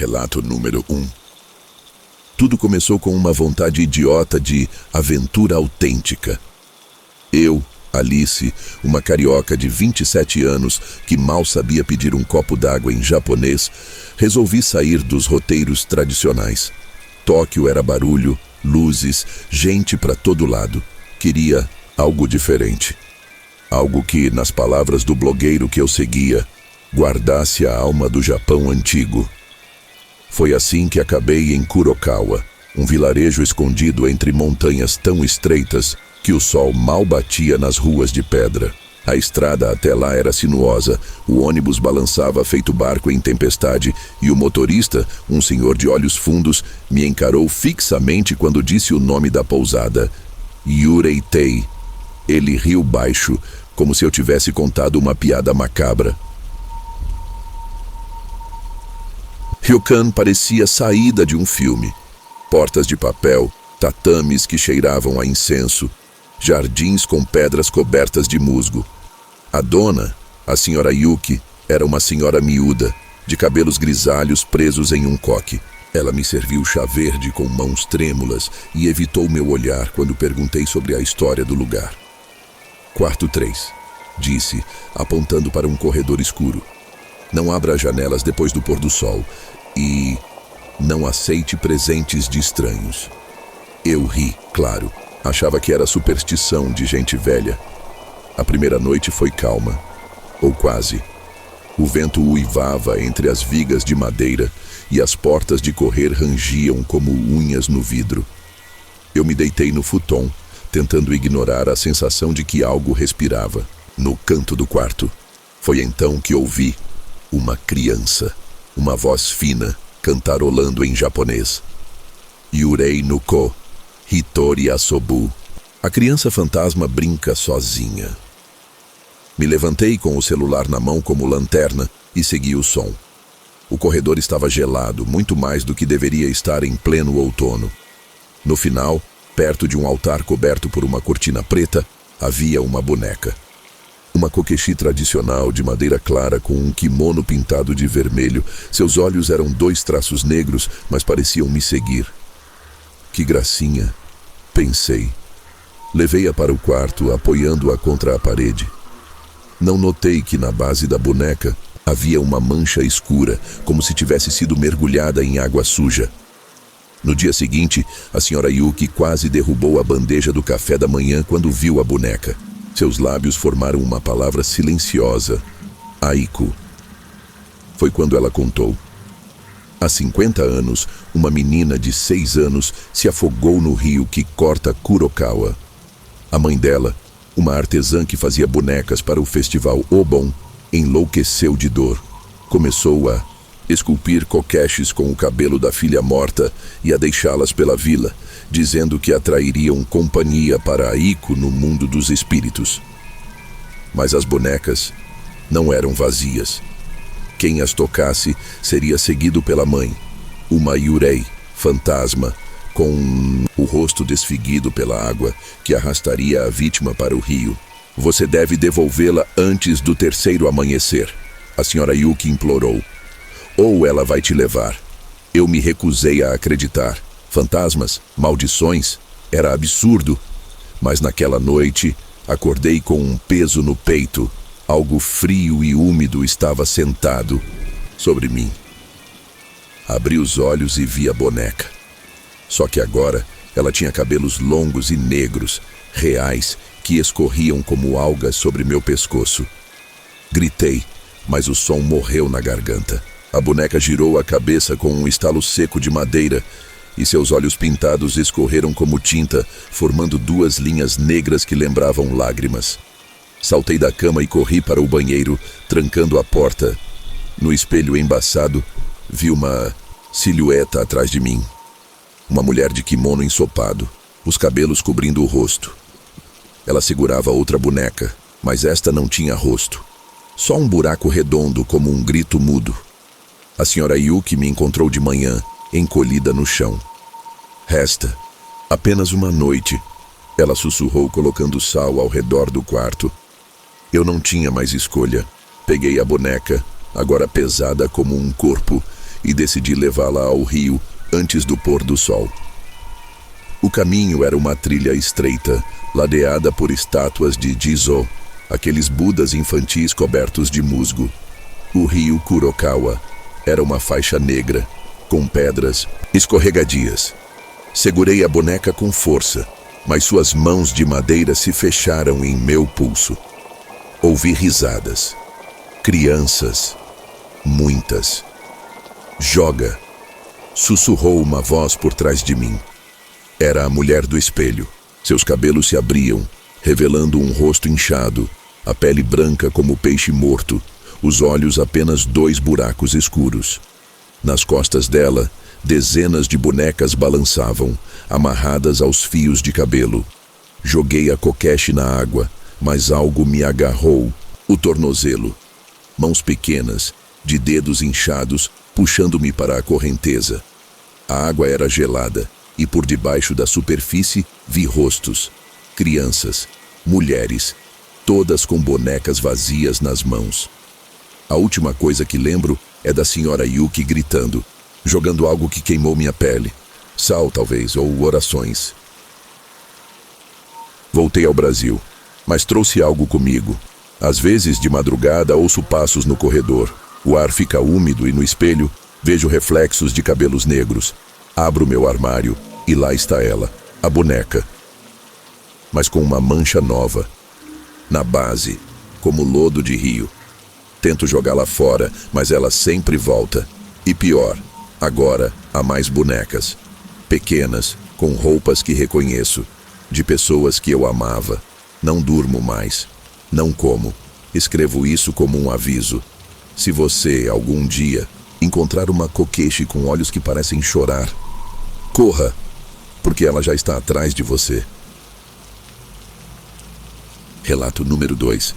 Relato número 1. Tudo começou com uma vontade idiota de aventura autêntica. Eu, Alice, uma carioca de 27 anos que mal sabia pedir um copo d'água em japonês, resolvi sair dos roteiros tradicionais. Tóquio era barulho, luzes, gente para todo lado. Queria algo diferente. Algo que, nas palavras do blogueiro que eu seguia, guardasse a alma do Japão antigo. Foi assim que acabei em Kurokawa, um vilarejo escondido entre montanhas tão estreitas que o sol mal batia nas ruas de pedra. A estrada até lá era sinuosa, o ônibus balançava feito barco em tempestade e o motorista, um senhor de olhos fundos, me encarou fixamente quando disse o nome da pousada, Yureitei. Ele riu baixo, como se eu tivesse contado uma piada macabra. Ryokan parecia saída de um filme. Portas de papel, tatames que cheiravam a incenso, jardins com pedras cobertas de musgo. A dona, a senhora Yuki, era uma senhora miúda, de cabelos grisalhos presos em um coque. Ela me serviu chá verde com mãos trêmulas e evitou meu olhar quando perguntei sobre a história do lugar. Quarto 3, disse, apontando para um corredor escuro. Não abra janelas depois do pôr do sol e não aceite presentes de estranhos. Eu ri, claro. Achava que era superstição de gente velha. A primeira noite foi calma, ou quase. O vento uivava entre as vigas de madeira e as portas de correr rangiam como unhas no vidro. Eu me deitei no futon, tentando ignorar a sensação de que algo respirava. No canto do quarto, foi então que ouvi uma criança, uma voz fina, cantarolando em japonês. Yurei no ko, Hitori asobu. A criança fantasma brinca sozinha. Me levantei com o celular na mão como lanterna e segui o som. O corredor estava gelado, muito mais do que deveria estar em pleno outono. No final, perto de um altar coberto por uma cortina preta, havia uma boneca. Uma kokeshi tradicional de madeira clara com um kimono pintado de vermelho. Seus olhos eram 2 traços negros, mas pareciam me seguir. Que gracinha, pensei. Levei-a para o quarto, apoiando-a contra a parede. Não notei que na base da boneca havia uma mancha escura, como se tivesse sido mergulhada em água suja. No dia seguinte, a senhora Yuki quase derrubou a bandeja do café da manhã quando viu a boneca. Seus lábios formaram uma palavra silenciosa, Aiku. Foi quando ela contou. Há 50 anos, uma menina de 6 anos se afogou no rio que corta Kurokawa. A mãe dela, uma artesã que fazia bonecas para o festival Obon, enlouqueceu de dor. Começou a esculpir kokeshis com o cabelo da filha morta e a deixá-las pela vila, dizendo que atrairiam companhia para Aiko no mundo dos espíritos. Mas as bonecas não eram vazias. Quem as tocasse seria seguido pela mãe, uma Yurei, fantasma, com o rosto desfiguido pela água, que arrastaria a vítima para o rio. Você deve devolvê-la antes do 3º amanhecer, a senhora Yuki implorou. Ou ela vai te levar. Eu me recusei a acreditar. Fantasmas, maldições, era absurdo. Mas naquela noite, acordei com um peso no peito. Algo frio e úmido estava sentado sobre mim. Abri os olhos e vi a boneca. Só que agora ela tinha cabelos longos e negros, reais, que escorriam como algas sobre meu pescoço. Gritei, mas o som morreu na garganta. A boneca girou a cabeça com um estalo seco de madeira e seus olhos pintados escorreram como tinta, formando 2 linhas negras que lembravam lágrimas. Saltei da cama e corri para o banheiro, trancando a porta. No espelho embaçado, vi uma silhueta atrás de mim. Uma mulher de kimono ensopado, os cabelos cobrindo o rosto. Ela segurava outra boneca, mas esta não tinha rosto. Só um buraco redondo como um grito mudo. A senhora Yuki me encontrou de manhã, encolhida no chão. Resta apenas uma noite, ela sussurrou colocando sal ao redor do quarto. Eu não tinha mais escolha. Peguei a boneca, agora pesada como um corpo, e decidi levá-la ao rio antes do pôr do sol. O caminho era uma trilha estreita, ladeada por estátuas de Jizo, aqueles budas infantis cobertos de musgo. O rio Kurokawa era uma faixa negra, com pedras escorregadias. Segurei a boneca com força, mas suas mãos de madeira se fecharam em meu pulso. Ouvi risadas. Crianças. Muitas. Joga! Sussurrou uma voz por trás de mim. Era a mulher do espelho. Seus cabelos se abriam, revelando um rosto inchado, a pele branca como peixe morto, os olhos apenas 2 buracos escuros. Nas costas dela, dezenas de bonecas balançavam, amarradas aos fios de cabelo. Joguei a Kokeshi na água, mas algo me agarrou o tornozelo. Mãos pequenas, de dedos inchados, puxando-me para a correnteza. A água era gelada, e por debaixo da superfície vi rostos, crianças, mulheres, todas com bonecas vazias nas mãos. A última coisa que lembro é da senhora Yuki gritando, jogando algo que queimou minha pele. Sal, talvez, ou orações. Voltei ao Brasil, mas trouxe algo comigo. Às vezes, de madrugada, ouço passos no corredor. O ar fica úmido e no espelho vejo reflexos de cabelos negros. Abro meu armário e lá está ela, a boneca. Mas com uma mancha nova. Na base, como lodo de rio. Tento jogá-la fora, mas ela sempre volta. E pior, agora há mais bonecas. Pequenas, com roupas que reconheço. De pessoas que eu amava. Não durmo mais. Não como. Escrevo isso como um aviso. Se você, algum dia, encontrar uma Kokeshi com olhos que parecem chorar, corra, porque ela já está atrás de você. Relato número 2.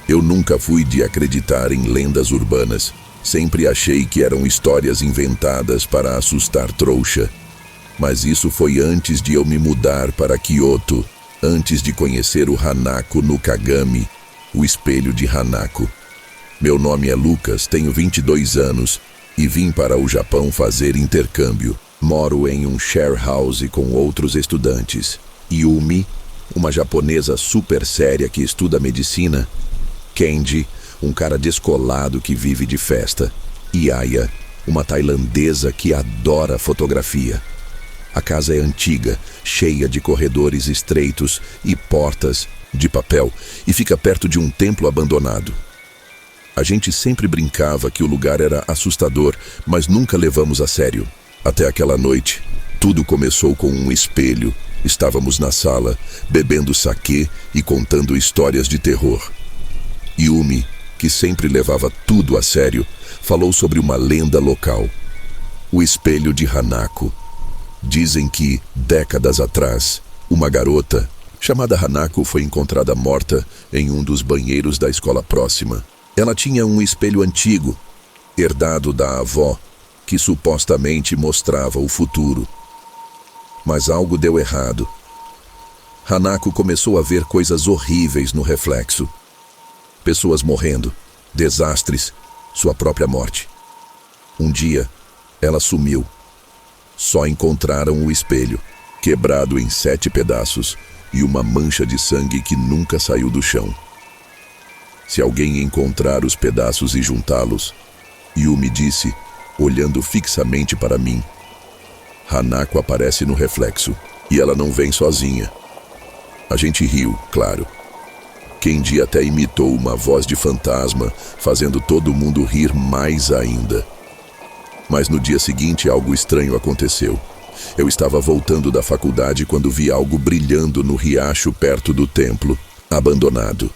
Eu nunca fui de acreditar em lendas urbanas. Sempre achei que eram histórias inventadas para assustar trouxa. Mas isso foi antes de eu me mudar para Kyoto, antes de conhecer o Hanako no Kagami, o espelho de Hanako. Meu nome é Lucas, tenho 22 anos e vim para o Japão fazer intercâmbio. Moro em um share house com outros estudantes. Yumi, uma japonesa super séria que estuda medicina. Kenji, um cara descolado que vive de festa. E Aya, uma tailandesa que adora fotografia. A casa é antiga, cheia de corredores estreitos e portas de papel, e fica perto de um templo abandonado. A gente sempre brincava que o lugar era assustador, mas nunca levamos a sério. Até aquela noite, tudo começou com um espelho. Estávamos na sala, bebendo saquê e contando histórias de terror. Yumi, que sempre levava tudo a sério, falou sobre uma lenda local. O espelho de Hanako. Dizem que, décadas atrás, uma garota chamada Hanako foi encontrada morta em um dos banheiros da escola próxima. Ela tinha um espelho antigo, herdado da avó, que supostamente mostrava o futuro. Mas algo deu errado. Hanako começou a ver coisas horríveis no reflexo. Pessoas morrendo, desastres, sua própria morte. Um dia, ela sumiu. Só encontraram o espelho, quebrado em 7 pedaços, e uma mancha de sangue que nunca saiu do chão. Se alguém encontrar os pedaços e juntá-los, Yumi disse, olhando fixamente para mim, Hanako aparece no reflexo, e ela não vem sozinha. A gente riu, claro. Kenji até imitou uma voz de fantasma, fazendo todo mundo rir mais ainda. Mas no dia seguinte algo estranho aconteceu. Eu estava voltando da faculdade quando vi algo brilhando no riacho perto do templo, abandonado.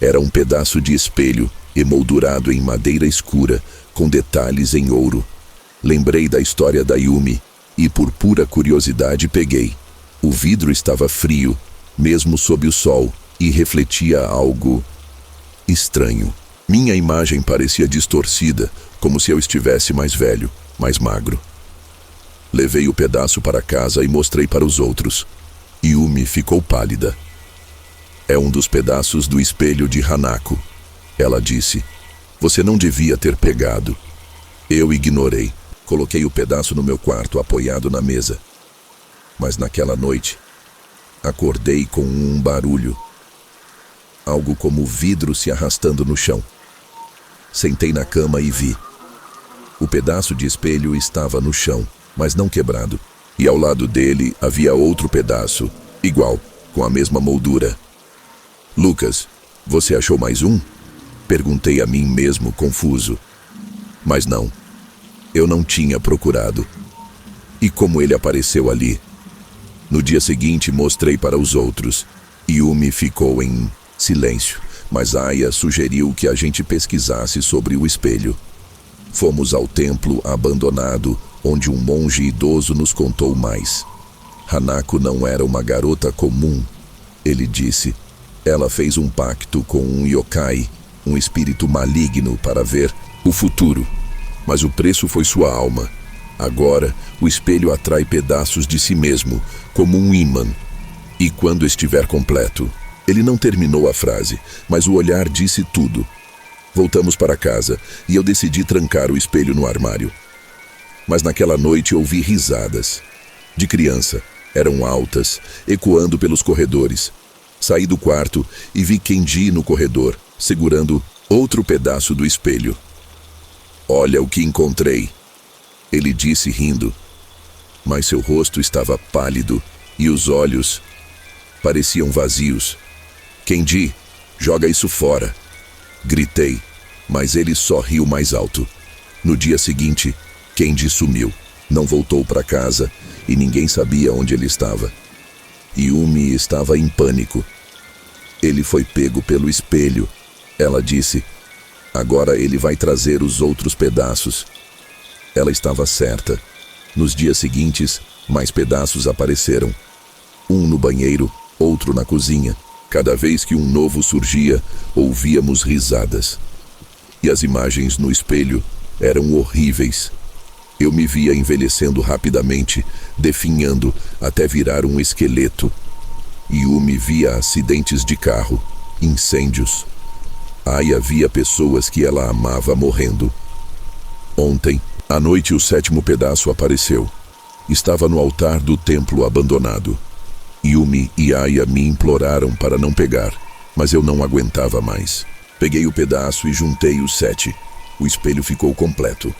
Era um pedaço de espelho, emoldurado em madeira escura, com detalhes em ouro. Lembrei da história da Yumi e, por pura curiosidade, peguei. O vidro estava frio, mesmo sob o sol, e refletia algo estranho. Minha imagem parecia distorcida, como se eu estivesse mais velho, mais magro. Levei o pedaço para casa e mostrei para os outros. Yumi ficou pálida. É um dos pedaços do espelho de Hanako, ela disse. Você não devia ter pegado. Eu ignorei. Coloquei o pedaço no meu quarto, apoiado na mesa. Mas naquela noite, acordei com um barulho. Algo como vidro se arrastando no chão. Sentei na cama e vi. O pedaço de espelho estava no chão, mas não quebrado. E ao lado dele havia outro pedaço, igual, com a mesma moldura. Lucas, você achou mais um? Perguntei a mim mesmo, confuso. Mas não. Eu não tinha procurado. E como ele apareceu ali? No dia seguinte, mostrei para os outros. Yumi ficou em silêncio, mas Aya sugeriu que a gente pesquisasse sobre o espelho. Fomos ao templo abandonado, onde um monge idoso nos contou mais. Hanako não era uma garota comum, ele disse. Ela fez um pacto com um yokai, um espírito maligno, para ver o futuro. Mas o preço foi sua alma. Agora, o espelho atrai pedaços de si mesmo, como um ímã. E quando estiver completo... Ele não terminou a frase, mas o olhar disse tudo. Voltamos para casa e eu decidi trancar o espelho no armário. Mas naquela noite ouvi risadas. De criança, eram altas, ecoando pelos corredores. Saí do quarto e vi Kenji no corredor, segurando outro pedaço do espelho. Olha o que encontrei, ele disse rindo. Mas seu rosto estava pálido e os olhos pareciam vazios. Kenji, joga isso fora, gritei, mas ele só riu mais alto. No dia seguinte, Kenji sumiu, não voltou para casa e ninguém sabia onde ele estava. Yumi estava em pânico. Ele foi pego pelo espelho, ela disse. Agora ele vai trazer os outros pedaços. Ela estava certa. Nos dias seguintes, mais pedaços apareceram. Um no banheiro, outro na cozinha. Cada vez que um novo surgia, ouvíamos risadas. E as imagens no espelho eram horríveis. Eu me via envelhecendo rapidamente, definhando até virar um esqueleto. Yumi via acidentes de carro, incêndios. Aya via pessoas que ela amava morrendo. Ontem, à noite, o 7º pedaço apareceu. Estava no altar do templo abandonado. Yumi e Aya me imploraram para não pegar, mas eu não aguentava mais. Peguei o pedaço e juntei os 7. O espelho ficou completo.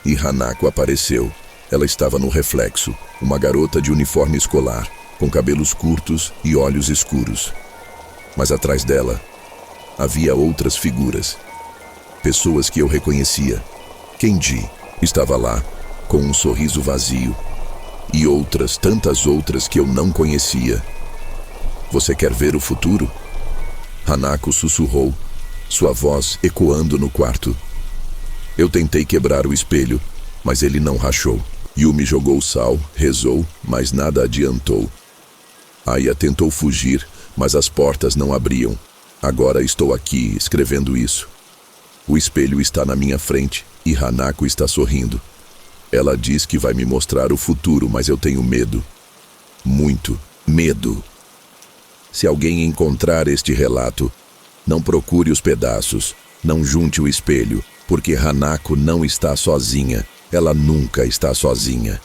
E Hanako apareceu. Ela estava no reflexo, uma garota de uniforme escolar, com cabelos curtos e olhos escuros. Mas atrás dela, havia outras figuras. Pessoas que eu reconhecia. Kenji estava lá, com um sorriso vazio. E outras, tantas outras que eu não conhecia. Você quer ver o futuro? Hanako sussurrou, sua voz ecoando no quarto. Eu tentei quebrar o espelho, mas ele não rachou. Yumi jogou sal, rezou, mas nada adiantou. Aya tentou fugir, mas as portas não abriam. Agora estou aqui, escrevendo isso. O espelho está na minha frente e Hanako está sorrindo. Ela diz que vai me mostrar o futuro, mas eu tenho medo. Muito medo. Se alguém encontrar este relato, não procure os pedaços, não junte o espelho, porque Hanako não está sozinha. Ela nunca está sozinha.